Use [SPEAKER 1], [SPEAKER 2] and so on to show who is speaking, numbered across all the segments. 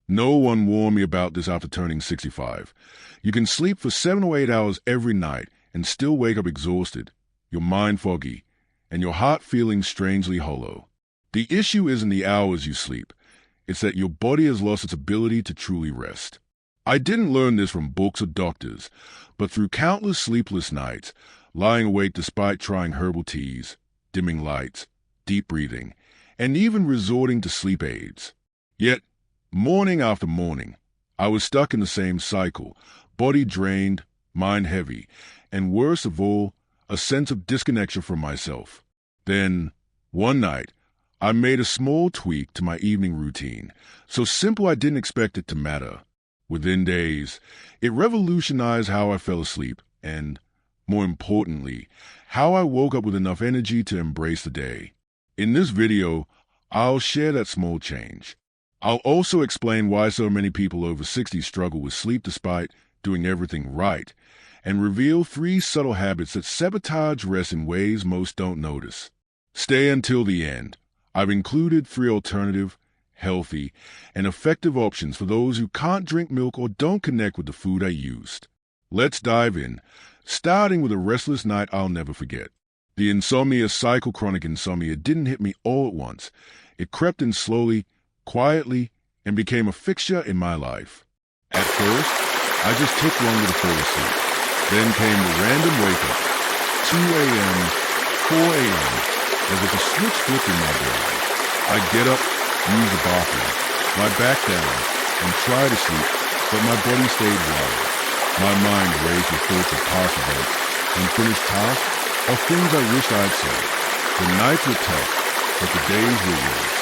[SPEAKER 1] No one warned me about this after turning 65. You can sleep for 7 or 8 hours every night and still wake up exhausted, your mind foggy, and your heart feeling strangely hollow. The issue isn't the hours you sleep. It's that your body has lost its ability to truly rest. I didn't learn this from books or doctors, but through countless sleepless nights, lying awake despite trying herbal teas, dimming lights, deep breathing, and even resorting to sleep aids. Yet, morning after morning, I was stuck in the same cycle, body drained, mind heavy, and worst of all, a sense of disconnection from myself. Then, one night, I made a small tweak to my evening routine, so simple I didn't expect it to matter. Within days, it revolutionized how I fell asleep and, more importantly, how I woke up with enough energy to embrace the day. In this video, I'll share that small change. I'll also explain why so many people over 60 struggle with sleep despite doing everything right, and reveal 3 subtle habits that sabotage rest in ways most don't notice. Stay until the end. I've included 3 alternative, healthy, and effective options for those who can't drink milk or don't connect with the food I used. Let's dive in, starting with a restless night I'll never forget. The insomnia cycle, chronic insomnia, didn't hit me all at once. It crept in slowly, quietly, and became a fixture in my life. At first, I just took longer to fall asleep. Then came the random wake-up, 2 a.m., 4 a.m., as if a switch flipped in my brain. I'd get up, use the bathroom, lie back down, and try to sleep, but my body stayed wild. My mind raced with thoughts of past events, unfinished tasks, or things I wished I'd said. The nights were tough, but the days were worse.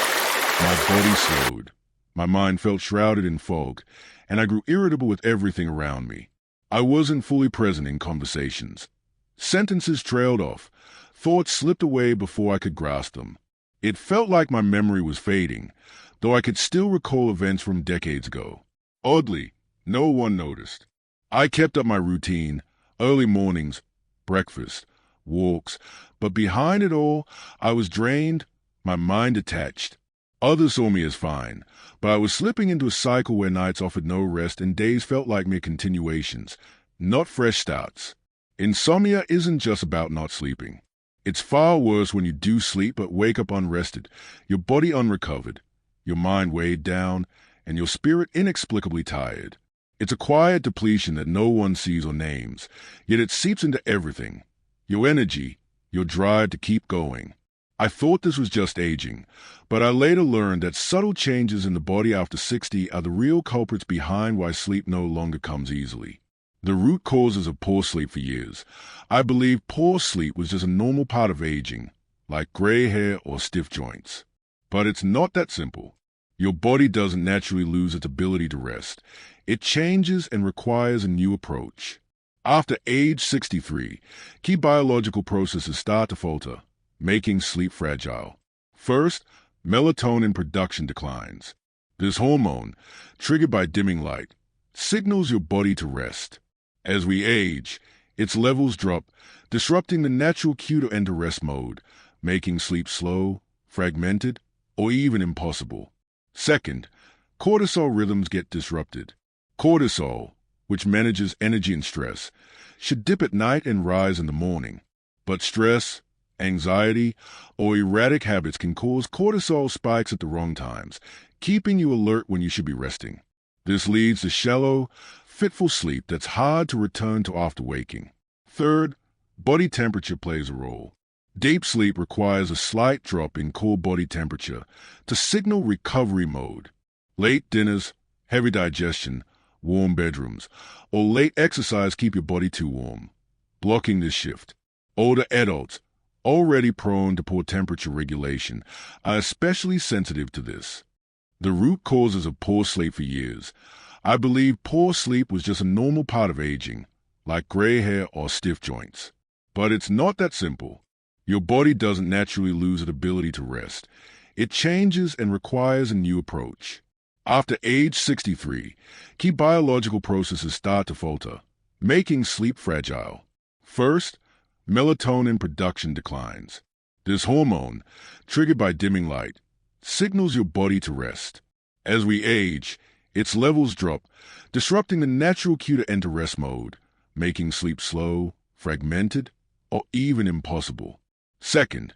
[SPEAKER 1] My body slowed. My mind felt shrouded in fog, and I grew irritable with everything around me. I wasn't fully present in conversations. Sentences trailed off. Thoughts slipped away before I could grasp them. It felt like my memory was fading, though I could still recall events from decades ago. Oddly, no one noticed. I kept up my routine, early mornings, breakfast, walks, but behind it all, I was drained, my mind detached. Others saw me as fine, but I was slipping into a cycle where nights offered no rest and days felt like mere continuations, not fresh starts. Insomnia isn't just about not sleeping. It's far worse when you do sleep but wake up unrested, your body unrecovered, your mind weighed down, and your spirit inexplicably tired. It's a quiet depletion that no one sees or names, yet it seeps into everything. Your energy, your drive to keep going. I thought this was just aging, but I later learned that subtle changes in the body after 60 are the real culprits behind why sleep no longer comes easily. The root causes of poor sleep for years. I believed poor sleep was just a normal part of aging, like gray hair or stiff joints. But it's not that simple. Your body doesn't naturally lose its ability to rest. It changes and requires a new approach. After age 63, key biological processes start to falter, making sleep fragile. First, melatonin production declines. This hormone, triggered by dimming light, signals your body to rest. As we age, its levels drop, disrupting the natural cue to enter rest mode, making sleep slow, fragmented, or even impossible. Second, cortisol rhythms get disrupted. Cortisol, which manages energy and stress, should dip at night and rise in the morning. But stress, anxiety, or erratic habits can cause cortisol spikes at the wrong times, keeping you alert when you should be resting. This leads to shallow, fitful sleep that's hard to return to after waking. Third, body temperature plays a role. Deep sleep requires a slight drop in core body temperature to signal recovery mode. Late dinners, heavy digestion, warm bedrooms, or late exercise keep your body too warm, blocking this shift. Older adults, already prone to poor temperature regulation, are especially sensitive to this. The root causes of poor sleep for years. I believe poor sleep was just a normal part of aging, like gray hair or stiff joints. But it's not that simple. Your body doesn't naturally lose its ability to rest. It changes and requires a new approach. After age 63, key biological processes start to falter, making sleep fragile. First, melatonin production declines. This hormone, triggered by dimming light, signals your body to rest. As we age, Its levels drop, disrupting the natural cue to enter rest mode, making sleep slow, fragmented, or even impossible. Second,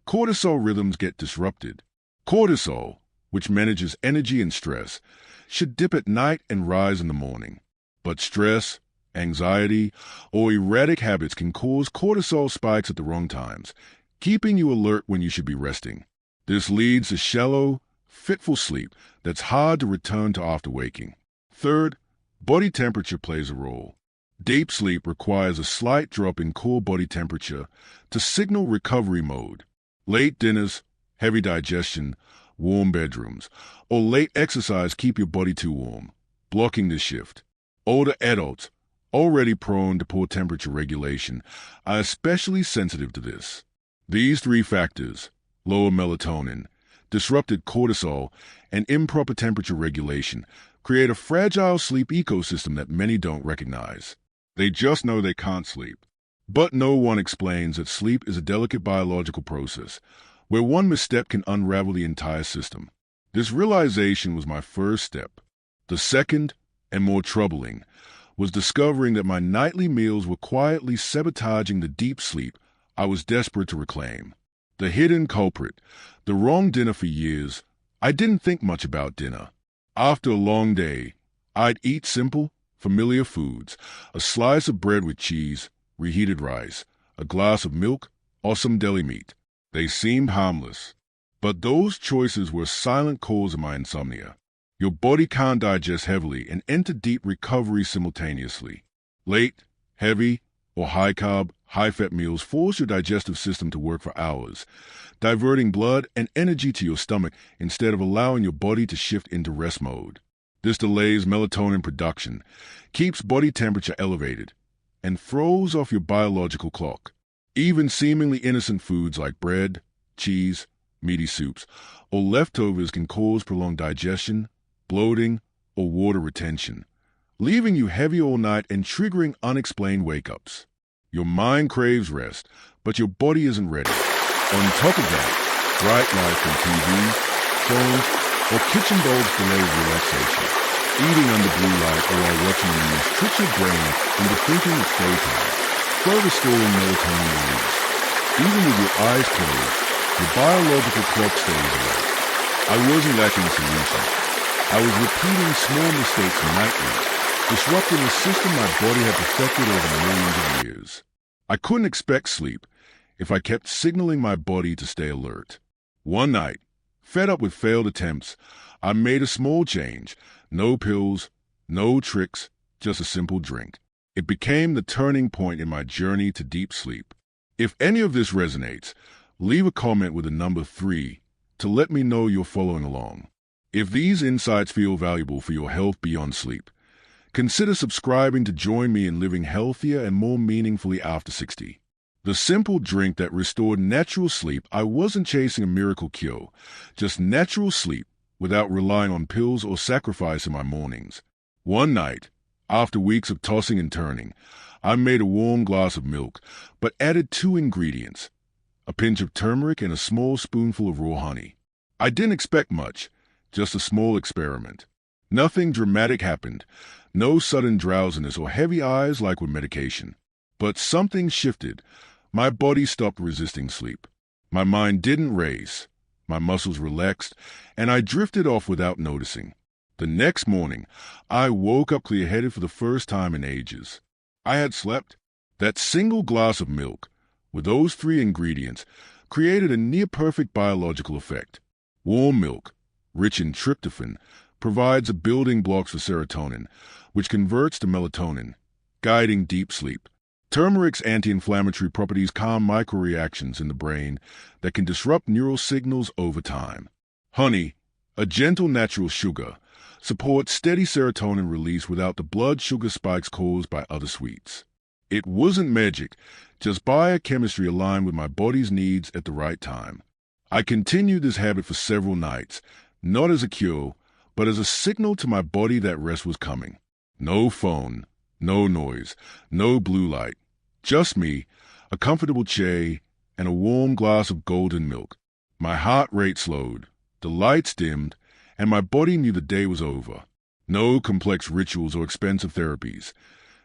[SPEAKER 1] cortisol rhythms get disrupted. Cortisol, which manages energy and stress, should dip at night and rise in the morning. But stress, anxiety, or erratic habits can cause cortisol spikes at the wrong times, keeping you alert when you should be resting. This leads to shallow, fitful sleep that's hard to return to after waking. Third, body temperature plays a role. Deep sleep requires a slight drop in core body temperature to signal recovery mode. Late dinners, heavy digestion, warm bedrooms, or late exercise keep your body too warm, blocking this shift. Older adults, already prone to poor temperature regulation, are especially sensitive to this. These three factors, lower melatonin, disrupted cortisol, and improper temperature regulation, create a fragile sleep ecosystem that many don't recognize. They just know they can't sleep. But no one explains that sleep is a delicate biological process, where one misstep can unravel the entire system. This realization was my first step. The second, and more troubling, was discovering that my nightly meals were quietly sabotaging the deep sleep I was desperate to reclaim. The hidden culprit, the wrong dinner for years. I didn't think much about dinner. After a long day, I'd eat simple, familiar foods, a slice of bread with cheese, reheated rice, a glass of milk, or some deli meat. They seemed harmless. But those choices were a silent cause of my insomnia. Your body can't digest heavily and enter deep recovery simultaneously. Late, heavy, or high-carb, high-fat meals force your digestive system to work for hours, diverting blood and energy to your stomach instead of allowing your body to shift into rest mode. This delays melatonin production, keeps body temperature elevated, and throws off your biological clock. Even seemingly innocent foods like bread, cheese, meaty soups, or leftovers can cause prolonged digestion, bloating, or water retention, leaving you heavy all night and triggering unexplained wake-ups. Your mind craves rest, but your body isn't ready. On top of that, bright lights from TVs, phones, or kitchen bulbs delay relaxation. Eating under blue light or while watching the news tricks your brain into thinking it's daytime, further stalling melatonin release. Even with your eyes closed, your biological clock stays awake. I wasn't lacking solutions. I was repeating small mistakes nightly, disrupting a system my body had perfected over millions of years. I couldn't expect sleep if I kept signaling my body to stay alert. One night, fed up with failed attempts, I made a small change. No pills, no tricks, just a simple drink. It became the turning point in my journey to deep sleep. If any of this resonates, leave a comment with the number 3 to let me know you're following along. If these insights feel valuable for your health beyond sleep, consider subscribing to join me in living healthier and more meaningfully after 60. The simple drink that restored natural sleep. I wasn't chasing a miracle cure, just natural sleep without relying on pills or sacrifice in my mornings. One night, after weeks of tossing and turning, I made a warm glass of milk, but added 2 ingredients, a pinch of turmeric and a small spoonful of raw honey. I didn't expect much, just a small experiment. Nothing dramatic happened, no sudden drowsiness or heavy eyes like with medication. But something shifted. My body stopped resisting sleep. My mind didn't race. My muscles relaxed, and I drifted off without noticing. The next morning, I woke up clear-headed for the first time in ages. I had slept. That single glass of milk, with those 3 ingredients, created a near-perfect biological effect. Warm milk, rich in tryptophan, provides the building blocks for serotonin, which converts to melatonin, guiding deep sleep. Turmeric's anti-inflammatory properties calm microreactions in the brain that can disrupt neural signals over time. Honey, a gentle natural sugar, supports steady serotonin release without the blood sugar spikes caused by other sweets. It wasn't magic, just biochemistry aligned with my body's needs at the right time. I continued this habit for several nights, not as a cure, but as a signal to my body that rest was coming. No phone, no noise, no blue light. Just me, a comfortable chair, and a warm glass of golden milk. My heart rate slowed, the lights dimmed, and my body knew the day was over. No complex rituals or expensive therapies.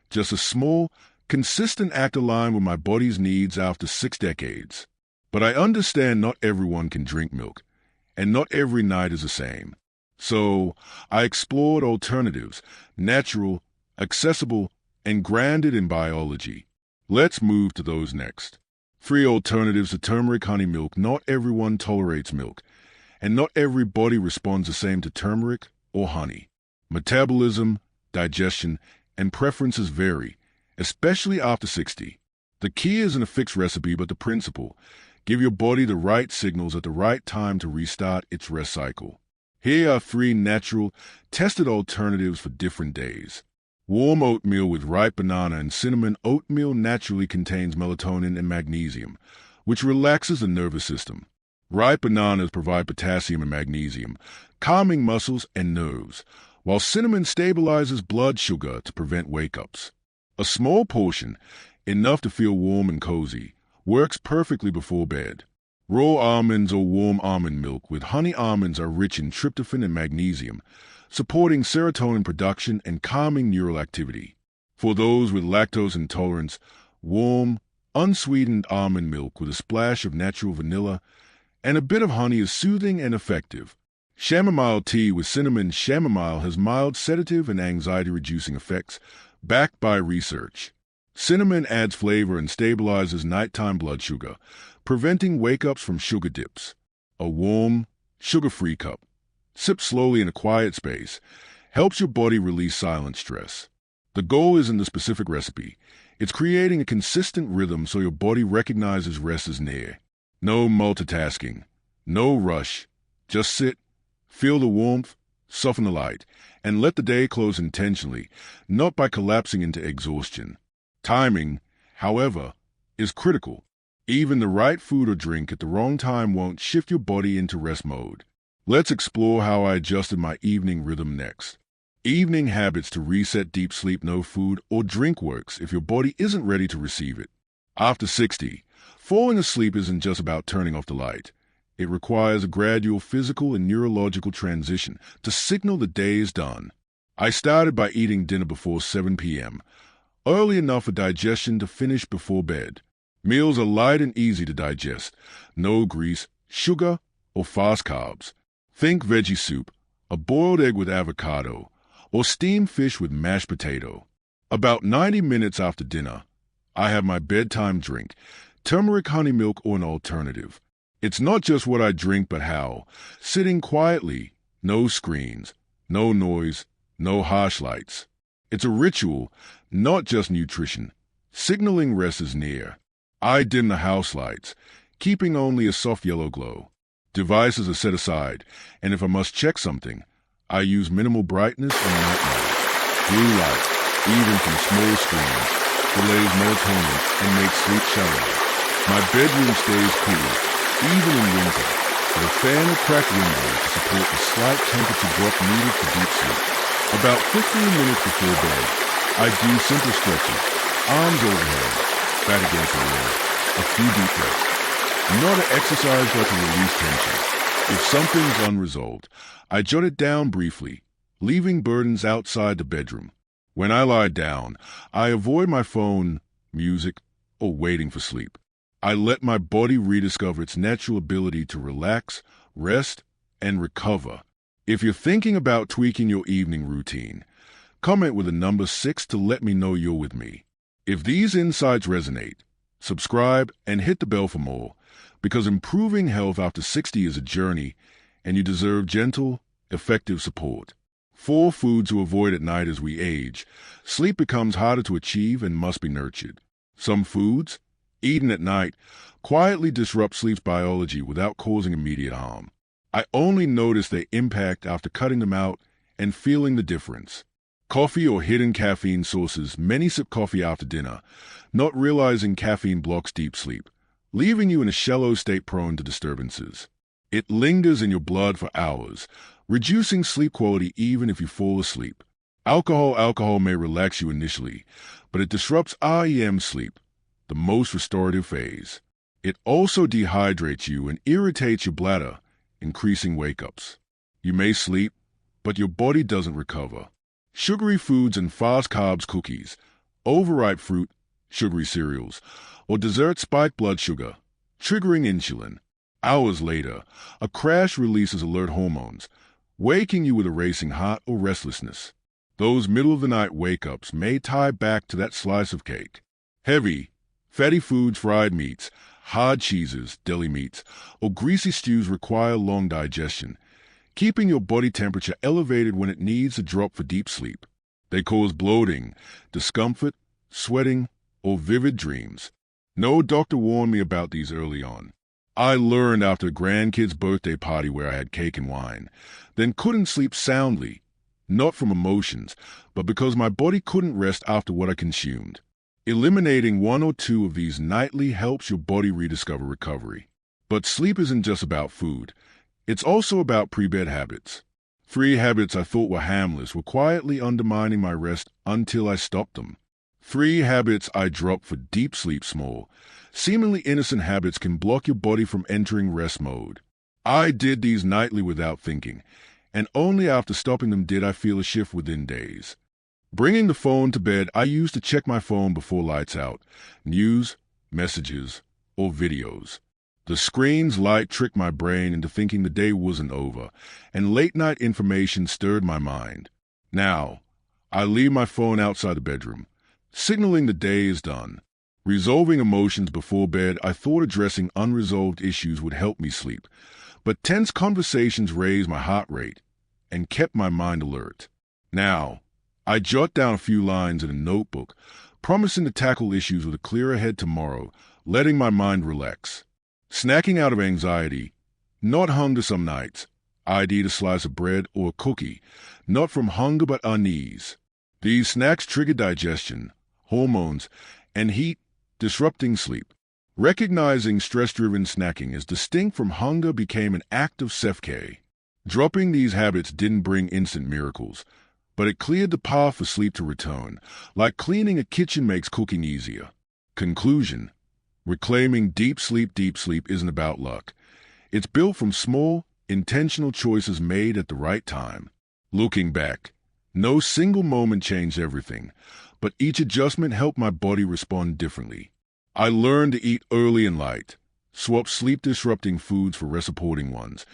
[SPEAKER 1] Just a small, consistent act aligned with my body's needs after 6 decades. But I understand not everyone can drink milk, and not every night is the same. So I explored alternatives, natural, accessible, and grounded in biology. Let's move to those next. 3 alternatives to turmeric honey milk. Not everyone tolerates milk, and not every body responds the same to turmeric or honey. Metabolism, digestion, and preferences vary, especially after 60. The key isn't a fixed recipe, but the principle. Give your body the right signals at the right time to restart its rest cycle. Here are 3 natural, tested alternatives for different days. Warm oatmeal with ripe banana and cinnamon. Oatmeal naturally contains melatonin and magnesium, which relaxes the nervous system. Ripe bananas provide potassium and magnesium, calming muscles and nerves, while cinnamon stabilizes blood sugar to prevent wake-ups. A small portion, enough to feel warm and cozy, works perfectly before bed. Raw almonds or warm almond milk with honey. Almonds are rich in tryptophan and magnesium, supporting serotonin production and calming neural activity. For those with lactose intolerance, warm, unsweetened almond milk with a splash of natural vanilla and a bit of honey is soothing and effective. Chamomile tea with cinnamon. Chamomile has mild sedative and anxiety-reducing effects, backed by research. Cinnamon adds flavor and stabilizes nighttime blood sugar, preventing wake-ups from sugar dips. A warm, sugar-free cup. Sip slowly in a quiet space. Helps your body release silent stress. The goal isn't the specific recipe. It's creating a consistent rhythm so your body recognizes rest is near. No multitasking. No rush. Just sit, feel the warmth, soften the light, and let the day close intentionally, not by collapsing into exhaustion. Timing, however, is critical. Even the right food or drink at the wrong time won't shift your body into rest mode. Let's explore how I adjusted my evening rhythm next. Evening habits to reset deep sleep. No food or drink works if your body isn't ready to receive it. After 60, falling asleep isn't just about turning off the light. It requires a gradual physical and neurological transition to signal the day is done. I started by eating dinner before 7 p.m., early enough for digestion to finish before bed. Meals are light and easy to digest. No grease, sugar, or fast carbs. Think veggie soup, a boiled egg with avocado, or steamed fish with mashed potato. About 90 minutes after dinner, I have my bedtime drink, turmeric honey milk or an alternative. It's not just what I drink, but how. Sitting quietly, no screens, no noise, no harsh lights. It's a ritual, not just nutrition. Signaling rest is near. I dim the house lights, keeping only a soft yellow glow. Devices are set aside, and if I must check something, I use minimal brightness and night mode. Blue light, even from small screens, delays melatonin and makes sleep shallower. My bedroom stays cool, even in winter, with a fan or cracked window to support the slight temperature drop needed for deep sleep. About 15 minutes before bed, I do simple stretches, arms overhead, back against the wall, a few deep breaths. Not an exercise but to release tension. If something's unresolved, I jot it down briefly, leaving burdens outside the bedroom. When I lie down, I avoid my phone, music, or waiting for sleep. I let my body rediscover its natural ability to relax, rest, and recover. If you're thinking about tweaking your evening routine, comment with a number 6 to let me know you're with me. If these insights resonate, subscribe and hit the bell for more, because improving health after 60 is a journey, and you deserve gentle, effective support. 4 foods to avoid at night. As we age, sleep becomes harder to achieve and must be nurtured. Some foods, eaten at night, quietly disrupt sleep's biology without causing immediate harm. I only notice their impact after cutting them out and feeling the difference. Coffee or hidden caffeine sources. Many sip coffee after dinner, not realizing caffeine blocks deep sleep, leaving you in a shallow state prone to disturbances. It lingers in your blood for hours, reducing sleep quality even if you fall asleep. Alcohol may relax you initially, but it disrupts REM sleep, the most restorative phase. It also dehydrates you and irritates your bladder, increasing wake-ups. You may sleep, but your body doesn't recover. Sugary foods and fast carbs cookies, overripe fruit, sugary cereals, or dessert spike blood sugar, triggering insulin. Hours later, a crash releases alert hormones, waking you with a racing heart or restlessness. Those middle-of-the-night wake-ups may tie back to that slice of cake. Heavy, fatty foods, fried meats, hard cheeses, deli meats, or greasy stews require long digestion, keeping your body temperature elevated when it needs a drop for deep sleep. They cause bloating, discomfort, sweating, or vivid dreams. No doctor warned me about these early on. I learned after a grandkid's birthday party where I had cake and wine, then couldn't sleep soundly, not from emotions, but because my body couldn't rest after what I consumed. Eliminating one or two of these nightly helps your body rediscover recovery. But sleep isn't just about food. It's also about pre-bed habits. 3 habits I thought were harmless were quietly undermining my rest until I stopped them. 3 habits I dropped for deep sleep. Small, seemingly innocent habits can block your body from entering rest mode. I did these nightly without thinking, and only after stopping them did I feel a shift within days. Bringing the phone to bed, I used to check my phone before lights out, news, messages, or videos. The screen's light tricked my brain into thinking the day wasn't over, and late-night information stirred my mind. Now, I leave my phone outside the bedroom, signaling the day is done. Resolving emotions before bed, I thought addressing unresolved issues would help me sleep, but tense conversations raised my heart rate and kept my mind alert. Now, I jot down a few lines in a notebook, promising to tackle issues with a clearer head tomorrow, letting my mind relax. Snacking out of anxiety, not hunger some nights. I'd eat a slice of bread or a cookie, not from hunger but unease. These snacks trigger digestion, hormones, and heat, disrupting sleep. Recognizing stress-driven snacking as distinct from hunger became an act of self-care. Dropping these habits didn't bring instant miracles, but it cleared the path for sleep to return, like cleaning a kitchen makes cooking easier. Conclusion: reclaiming deep sleep isn't about luck. It's built from small, intentional choices made at the right time. Looking back, no single moment changed everything, but each adjustment helped my body respond differently. I learned to eat early and light, swap sleep-disrupting foods for rest-supporting ones,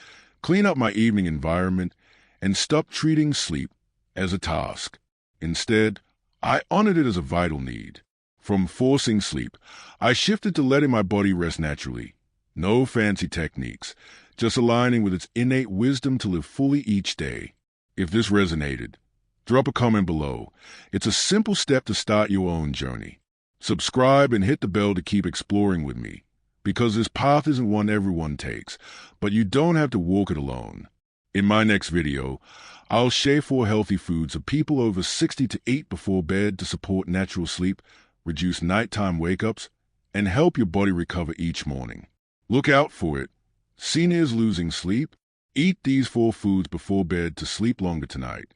[SPEAKER 1] clean up my evening environment, and stop treating sleep as a task. Instead, I honored it as a vital need. From forcing sleep, I shifted to letting my body rest naturally. No fancy techniques, just aligning with its innate wisdom to live fully each day. If this resonated, drop a comment below. It's a simple step to start your own journey. Subscribe and hit the bell to keep exploring with me, because this path isn't one everyone takes, but you don't have to walk it alone. In my next video, I'll share 4 healthy foods for people over 60 to eat before bed to support natural sleep, reduce nighttime wake-ups, and help your body recover each morning. Look out for it. Seniors losing sleep? Eat these 4 foods before bed to sleep longer tonight.